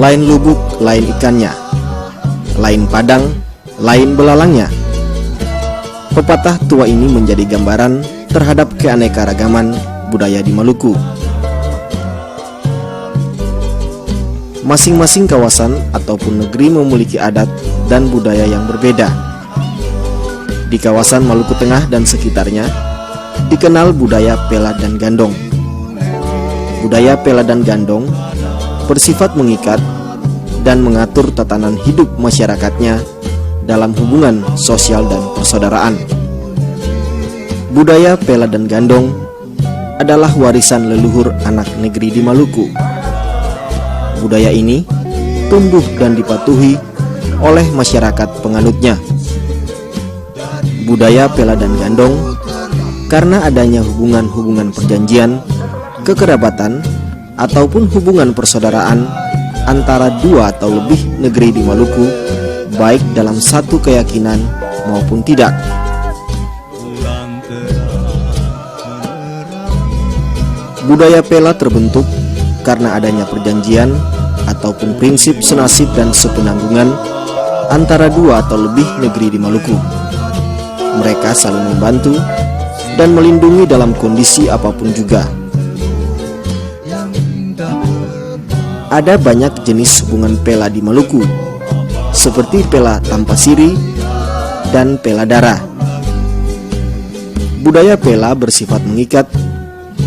lain lubuk, lain ikannya, lain padang, lain belalangnya. Pepatah tua ini menjadi gambaran terhadap keanekaragaman budaya di Maluku. Masing-masing kawasan ataupun negeri memiliki adat dan budaya yang berbeda. Di kawasan Maluku Tengah dan sekitarnya dikenal budaya Pela dan Gandong. Budaya Pela dan Gandong bersifat mengikat dan mengatur tatanan hidup masyarakatnya dalam hubungan sosial dan persaudaraan. Budaya Pela dan Gandong adalah warisan leluhur anak negeri di Maluku. Budaya ini tumbuh dan dipatuhi oleh masyarakat penganutnya. Budaya Pela dan Gandong karena adanya hubungan-hubungan perjanjian, kekerabatan, ataupun hubungan persaudaraan antara dua atau lebih negeri di Maluku, baik dalam satu keyakinan maupun tidak. Budaya Pela terbentuk karena adanya perjanjian ataupun prinsip senasib dan sepenanggungan antara dua atau lebih negeri di Maluku. Mereka saling membantu dan melindungi dalam kondisi apapun juga. Ada banyak jenis hubungan Pela di Maluku, seperti Pela tanpa siri dan Pela darah. Budaya Pela bersifat mengikat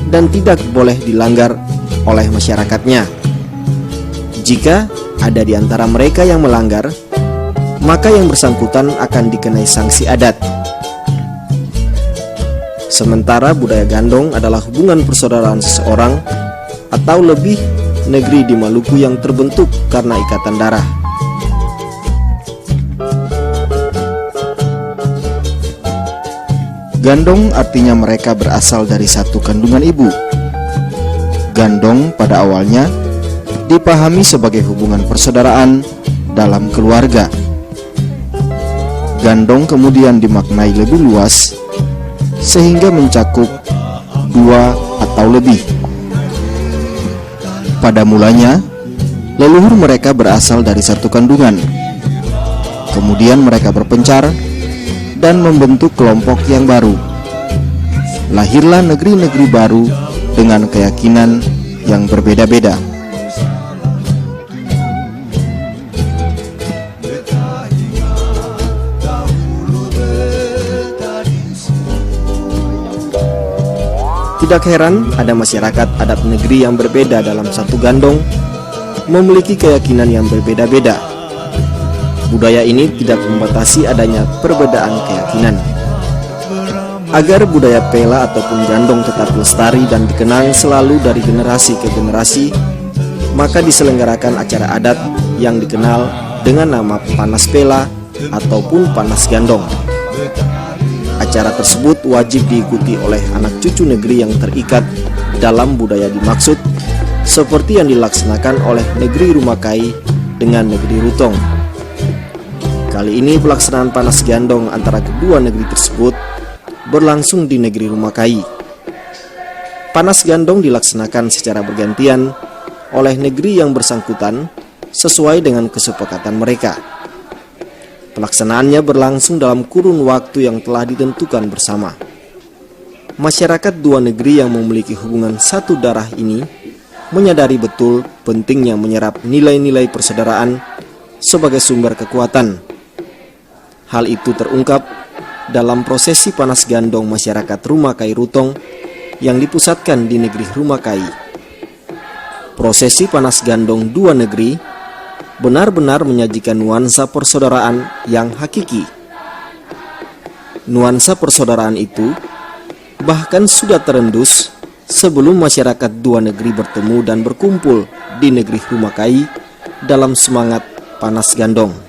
dan tidak boleh dilanggar oleh masyarakatnya. Jika ada di antara mereka yang melanggar, maka yang bersangkutan akan dikenai sanksi adat. Sementara budaya Gandong adalah hubungan persaudaraan seseorang atau lebih negeri di Maluku yang terbentuk karena ikatan darah. Gandong artinya mereka berasal dari satu kandungan ibu. Gandong pada awalnya dipahami sebagai hubungan persaudaraan dalam keluarga. Gandong kemudian dimaknai lebih luas sehingga mencakup dua atau lebih. Pada mulanya, leluhur mereka berasal dari satu kandungan. Kemudian mereka berpencar dan membentuk kelompok yang baru. Lahirlah negeri-negeri baru dengan keyakinan yang berbeda-beda. Tidak heran ada masyarakat adat negeri yang berbeda dalam satu gandong, memiliki keyakinan yang berbeda-beda. Budaya ini tidak membatasi adanya perbedaan keyakinan. Agar budaya Pela ataupun Gandong tetap lestari dan dikenang selalu dari generasi ke generasi, maka diselenggarakan acara adat yang dikenal dengan nama Panas Pela ataupun Panas Gandong. Acara tersebut wajib diikuti oleh anak cucu negeri yang terikat dalam budaya dimaksud, seperti yang dilaksanakan oleh negeri Rumakai dengan negeri Rutong. Kali ini pelaksanaan Panas Gandong antara kedua negeri tersebut berlangsung di negeri Rumakai. Panas Gandong dilaksanakan secara bergantian oleh negeri yang bersangkutan sesuai dengan kesepakatan mereka. Pelaksanaannya berlangsung dalam kurun waktu yang telah ditentukan bersama. Masyarakat dua negeri yang memiliki hubungan satu darah ini menyadari betul pentingnya menyerap nilai-nilai persaudaraan sebagai sumber kekuatan. Hal itu terungkap dalam prosesi Panas Gandong masyarakat Rumakai Rutong yang dipusatkan di negeri Rumakai. Prosesi Panas Gandong dua negeri benar-benar menyajikan nuansa persaudaraan yang hakiki. Nuansa persaudaraan itu bahkan sudah terendus sebelum masyarakat dua negeri bertemu dan berkumpul di negeri Rumakai dalam semangat Panas Gandong.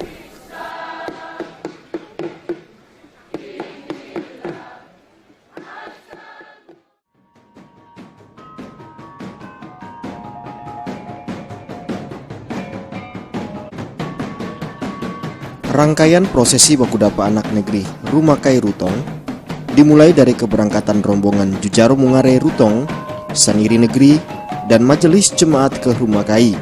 Rangkaian prosesi Bakudapa anak negeri Rumakai Rutong dimulai dari keberangkatan rombongan Jujaro Mungare Rutong, Saniri Negeri, dan Majelis Jemaat ke Rumakai.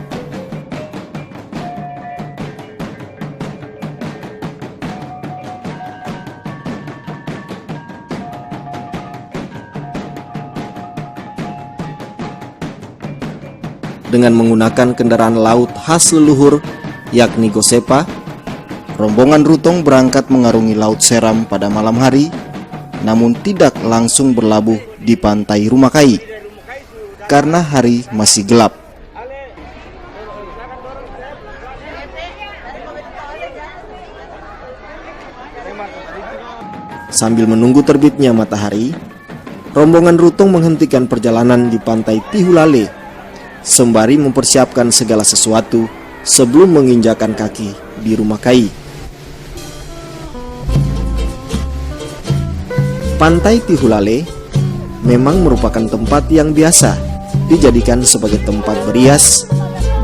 dengan menggunakan kendaraan laut khas leluhur yakni Gosepa. Rombongan Rutong berangkat mengarungi Laut Seram pada malam hari, namun tidak langsung berlabuh di pantai Rumakai karena hari masih gelap. Sambil menunggu terbitnya matahari, rombongan Rutong menghentikan perjalanan di pantai Tihulale sembari mempersiapkan segala sesuatu sebelum menginjakan kaki di Rumakai. Pantai Tihulale memang merupakan tempat yang biasa dijadikan sebagai tempat berias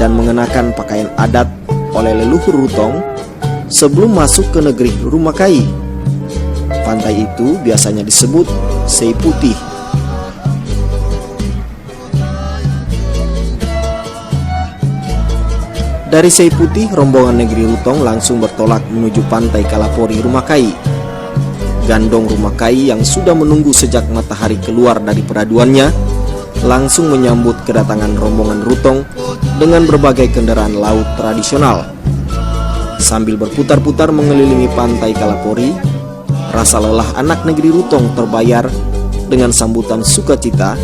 dan mengenakan pakaian adat oleh leluhur Rutong sebelum masuk ke negeri Rumakai. Pantai itu biasanya disebut Sei Putih. Dari Sei Putih, rombongan negeri Rutong langsung bertolak menuju pantai Kalapori Rumakai. Gandong Rumakai yang sudah menunggu sejak matahari keluar dari peraduannya langsung menyambut kedatangan rombongan Rutong dengan berbagai kendaraan laut tradisional. Sambil berputar-putar mengelilingi pantai Kalapori, rasa lelah anak negeri Rutong terbayar dengan sambutan sukacita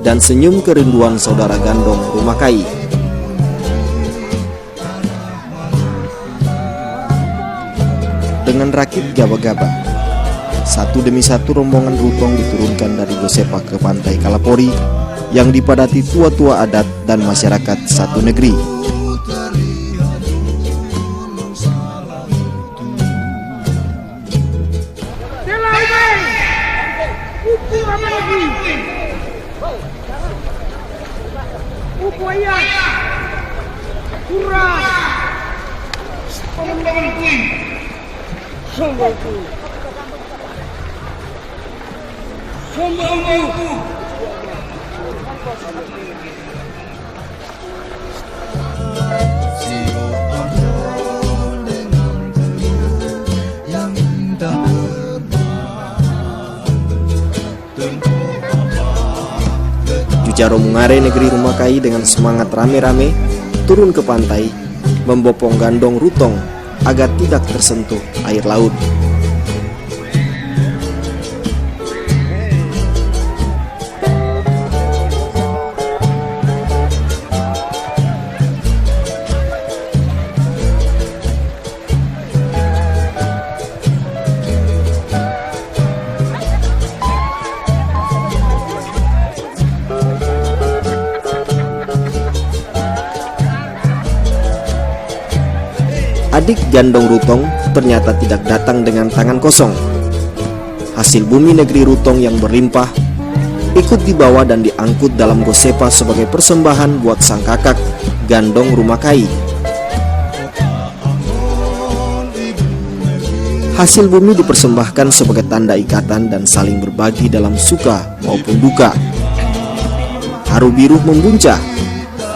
dan senyum kerinduan saudara gandong Rumakai. Dengan rakit gaba-gaba, satu demi satu rombongan Rutong diturunkan dari Gosepa ke pantai Kalapori yang dipadati tua-tua adat dan masyarakat satu negeri. Jujaro Mungare negeri Rumakai dengan semangat rame-rame turun ke pantai, membopong gandong Rutong agar tidak tersentuh air laut. Adik gandong Rutong ternyata tidak datang dengan tangan kosong. Hasil bumi negeri Rutong yang berlimpah ikut dibawa dan diangkut dalam Gosepa sebagai persembahan buat sang kakak gandong Rumakai. Hasil bumi dipersembahkan sebagai tanda ikatan dan saling berbagi dalam suka maupun duka. Haru biru membuncah,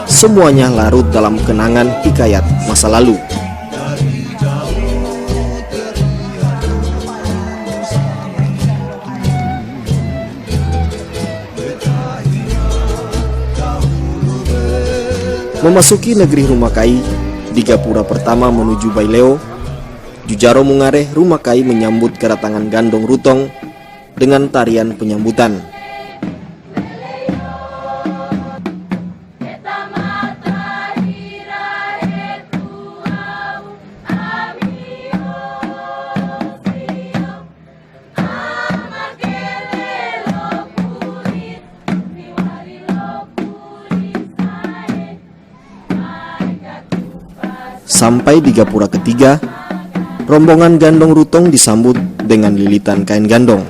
semuanya larut dalam kenangan hikayat masa lalu. Memasuki negeri Rumakai, di gapura pertama menuju Baileo, Jujaro Mungare Rumakai menyambut kedatangan gandong Rutong dengan tarian penyambutan. Sampai di gapura ketiga, rombongan gandong Rutong disambut dengan lilitan kain gandong.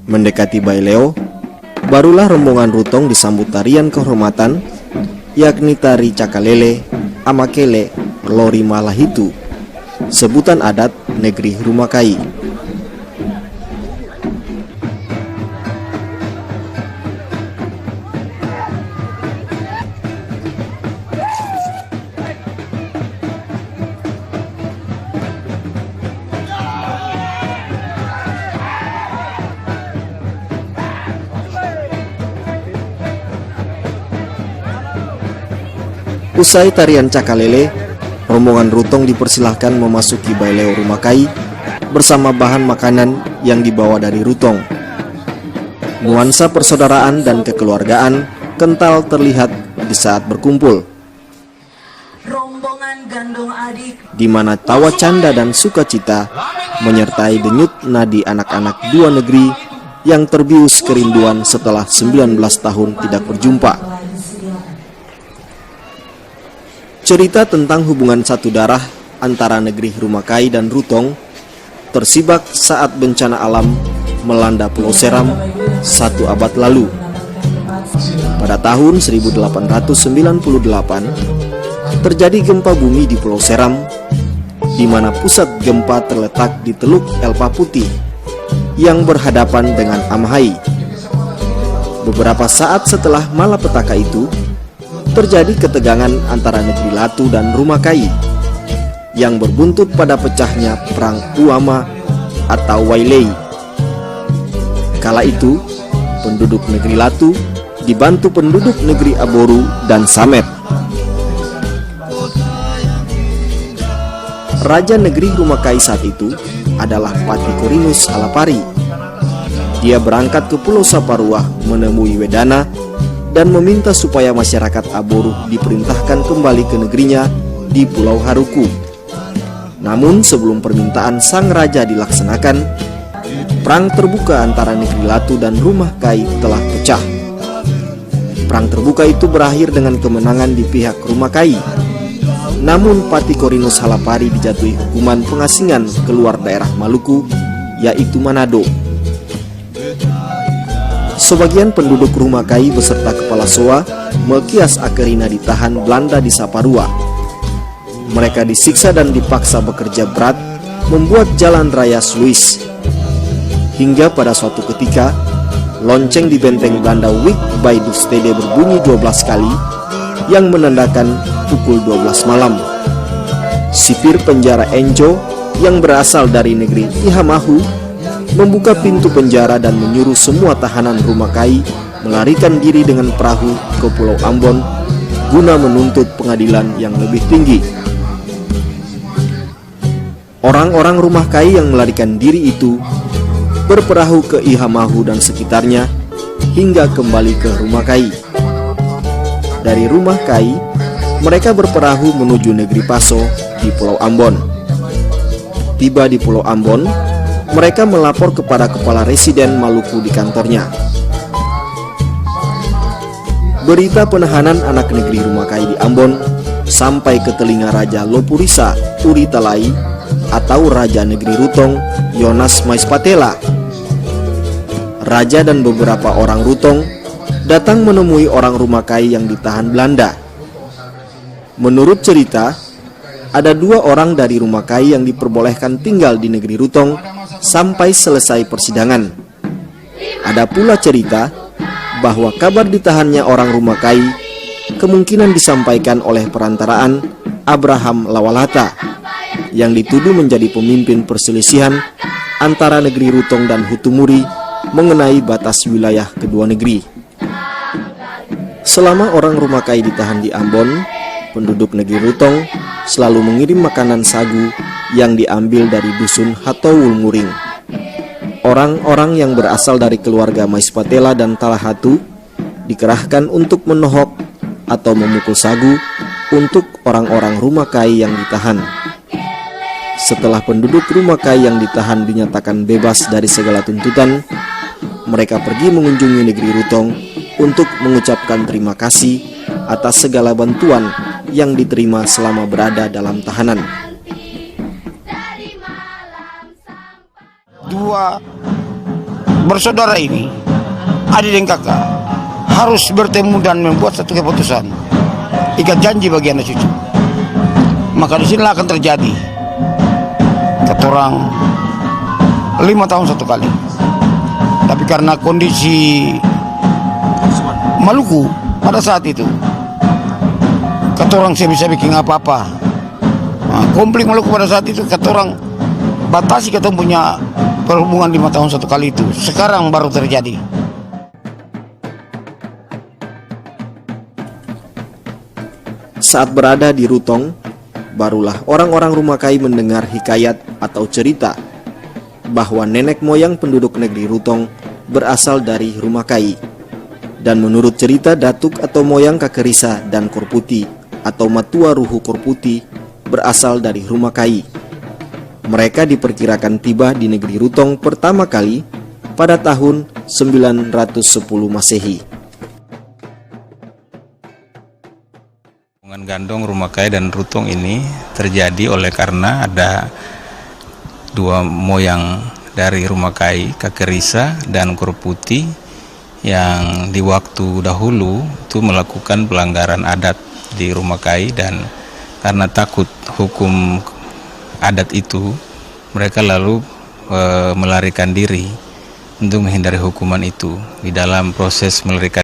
Mendekati Baileo, barulah rombongan Rutong disambut tarian kehormatan, yakni tari Cakalele, Amakele, Lori Malahitu, sebutan adat negeri Rumakai. Usai tarian cakalele, rombongan Rutong dipersilahkan memasuki Baileo Rumah Kai bersama bahan makanan yang dibawa dari Rutong. Nuansa persaudaraan dan kekeluargaan kental terlihat di saat berkumpul, di mana tawa canda dan sukacita menyertai denyut nadi anak-anak dua negeri yang terbius kerinduan setelah 19 tahun tidak berjumpa. Cerita tentang hubungan satu darah antara negeri Rumah Kai dan Rutong tersibak saat bencana alam melanda Pulau Seram 1 abad lalu. Pada tahun 1898, terjadi gempa bumi di Pulau Seram, di mana pusat gempa terletak di Teluk Elpa Putih yang berhadapan dengan Amhai. Beberapa saat setelah malapetaka itu, terjadi ketegangan antara negeri Latu dan Rumah Kai yang berbuntut pada pecahnya Perang Uama atau Wailei. Kala itu, penduduk negeri Latu dibantu penduduk negeri Aboru dan Samet. Raja negeri Rumah Kai saat itu adalah Patikorinus Alapari. Dia berangkat ke Pulau Saparua menemui Wedana dan meminta supaya masyarakat Aboru diperintahkan kembali ke negerinya di Pulau Haruku. Namun sebelum permintaan sang raja dilaksanakan, perang terbuka antara negeri Latu dan Rumah Kai telah pecah. Perang terbuka itu berakhir dengan kemenangan di pihak Rumah Kai. Namun Patikorinus Halapari dijatuhi hukuman pengasingan keluar daerah Maluku, yaitu Manado. Sebagian penduduk Rumah Kai beserta kepala Soa, Melkias Akerina ditahan Belanda di Saparua. Mereka disiksa dan dipaksa bekerja berat membuat jalan raya Sluis. Hingga pada suatu ketika, lonceng di benteng Belanda Wijk by Dustede berbunyi 12 kali yang menandakan pukul 12 malam. Sipir penjara Enjo yang berasal dari negeri Ihamahu membuka pintu penjara dan menyuruh semua tahanan Rumah Kai melarikan diri dengan perahu ke Pulau Ambon guna menuntut pengadilan yang lebih tinggi. Orang-orang Rumah Kai yang melarikan diri itu berperahu ke Ihamahu dan sekitarnya hingga kembali ke Rumah Kai. Dari Rumah Kai, mereka berperahu menuju negeri Paso di Pulau Ambon. Tiba di Pulau Ambon, mereka melapor kepada kepala residen Maluku di kantornya. Berita penahanan anak negeri Rumah Kai di Ambon sampai ke telinga Raja Lopurisa Uritalai atau Raja Negeri Rutong Yonas Maispatela. Raja dan beberapa orang Rutong datang menemui orang Rumah Kai yang ditahan Belanda. Menurut cerita, ada 2 orang dari Rumah Kai yang diperbolehkan tinggal di negeri Rutong sampai selesai persidangan. Ada pula cerita bahwa kabar ditahannya orang Rumah Kai kemungkinan disampaikan oleh perantaraan Abraham Lawalata yang dituduh menjadi pemimpin perselisihan antara negeri Rutong dan Hutumuri mengenai batas wilayah kedua negeri. Selama orang Rumah Kai ditahan di Ambon, penduduk negeri Rutong selalu mengirim makanan sagu yang diambil dari dusun Hatowul Nguring. Orang-orang yang berasal dari keluarga Maispatela dan Talahatu dikerahkan untuk menohok atau memukul sagu untuk orang-orang Rumah Kai yang ditahan. Setelah penduduk Rumah Kai yang ditahan dinyatakan bebas dari segala tuntutan, mereka pergi mengunjungi negeri Rutong untuk mengucapkan terima kasih atas segala bantuan yang diterima selama berada dalam tahanan. Dua bersaudara ini, adik dan kakak, harus bertemu dan membuat satu keputusan, ikat janji bagi anak cucu. Maka disinilah akan terjadi ketorang 5 tahun 1 kali. Tapi karena kondisi Maluku pada saat itu, ketorang saya bisa bikin apa-apa. Konflik Maluku pada saat itu, ketorang batasi kita punya perhubungan 5 tahun 1 kali itu. Sekarang baru terjadi. Saat berada di Rutong, barulah orang-orang Rumakai mendengar hikayat atau cerita bahwa nenek moyang penduduk negeri Rutong berasal dari Rumakai. Dan menurut cerita datuk atau moyang Kakerisa dan Korputi atau Matua Ruhu Korputi berasal dari Rumakai. Mereka diperkirakan tiba di negeri Rutong pertama kali pada tahun 910 Masehi. Hubungan gandong Rumakai dan Rutong ini terjadi oleh karena ada dua moyang dari Rumakai, Kakerisa dan Korputi, yang di waktu dahulu itu melakukan pelanggaran adat di Rumakai, dan karena takut hukum adat itu, mereka lalu melarikan diri untuk menghindari hukuman itu. Di dalam proses melarikan